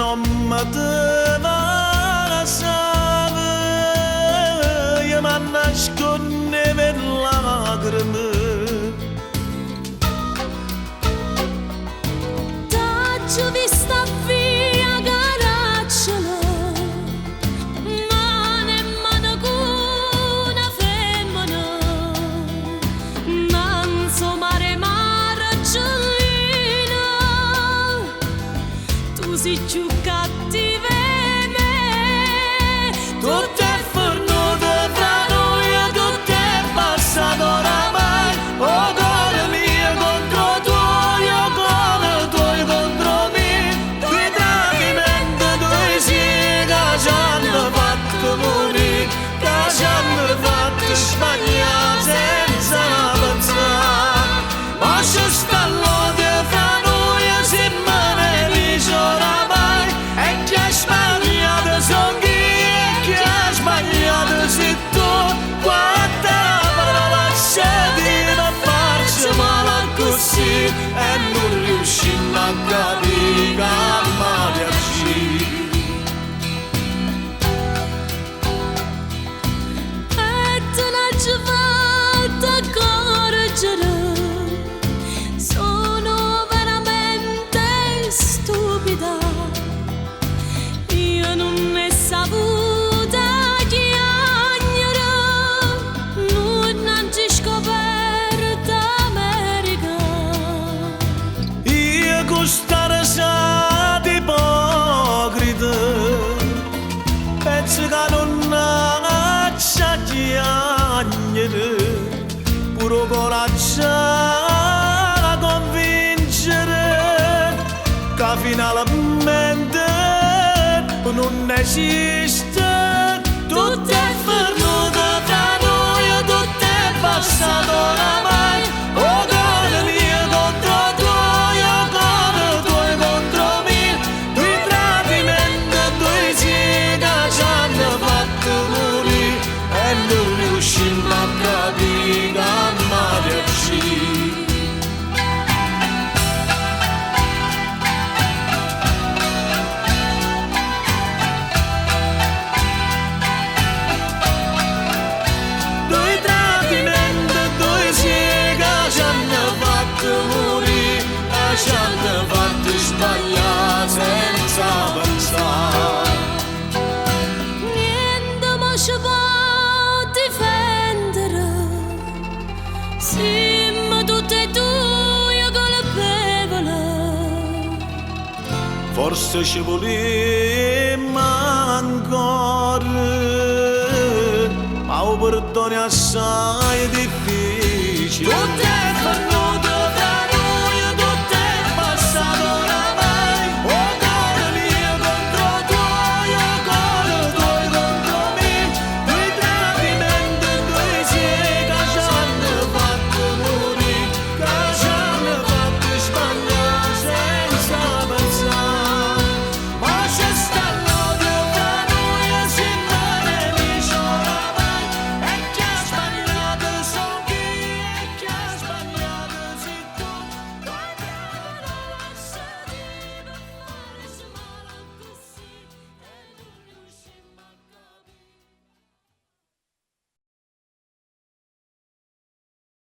non mi dava save, io mi nasconde per lacrime. T'ho vista via caracciolo, ma nemmeno con una femmina, ma insomma ragiolina, tu sei più cattiva di me. Tutto è fornuto fra noi, tutto è passato oramai. Oh, cuore mio contro tuo, cuore tuo contro me. Due tradimenti, due sì che ci hanno fatto morire, che ci hanno fatto sbagliare senza pensare. Ma ci sta l'odio fra noi, se me ne dice oramai. E chi ha sbagliato sono chi, e chi ha sbagliato sei tu. Quanta parola c'è di non farci male così, e non riusciamo a capire che male agire. E te l'hai fatta correggere, sono veramente stupida. Io non ne saputa chiagnere, non ci scoperta America. Io costare sa di ipocrita, penso che non c'è chiagnere, puro coraggio a convincere che finalmente non esiste. Tutto è fornuto tra noi, tutto è passato oramai. Oh, cuore mio contro tuo, cuore tuo contro me. Due tradimenti, due sì che ci hanno fatto morire, e non riusciamo a capire che male agire. Due tradimenti, due sì che ci hanno fatto morire, e ci hanno fatto sbagliare senza pensare. Niente mi ci può difendere, siamo tutte e due colpevoli. Forse ci volemmo ancora, ma il perdono è assai difficile. Tutto è per noi.